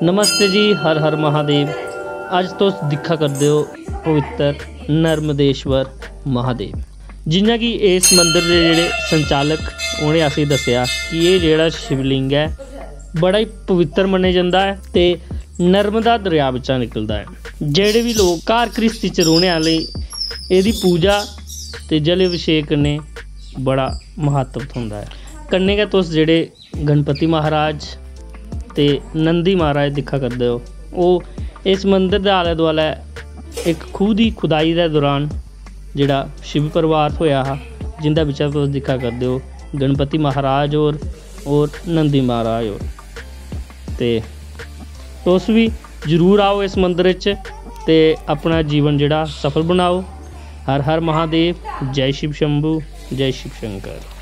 नमस्ते जी, हर हर महादेव। अज तुस दिक्खा करदे हो पवित्र नर्मदेश्वर महादेव। जियां कि इस मंदिर के जेह्ड़े संचालक उन्हें असें दस्सेआ कि ये जेह्ड़ा शिवलिंग है बड़ा ही पवित्र मन्नेआ जंदा है ते नर्मदा दरिया बिच्चा निकलदा है। जेह्ड़े भी लोग घर घ्रिस्ती च रौह्ने आह्ले एह्दी पूजा ते जल अभिषेक कन्नै बड़ा महत्व थ्होंदा है। कन्नै गै तुस जेह्ड़े गणपति महाराज ते नंदी महाराज दिक्खा करदे हो, ओह् इस मंदिर दे आले दुआले एक खूह दी खुदाई दे दौरान जेह्ड़ा शिव परिवार थ्होया हा, जिंदे बिच्चा तुस दिक्खा करदे हो गणपति महाराज और नंदी महाराज होर। ते तुस भी जरूर आओ इस मंदिर च ते अपना जीवन जेह्ड़ा सफल बनाओ। हर हर महादेव। जय शिव शंभू, जय शिव शंकर।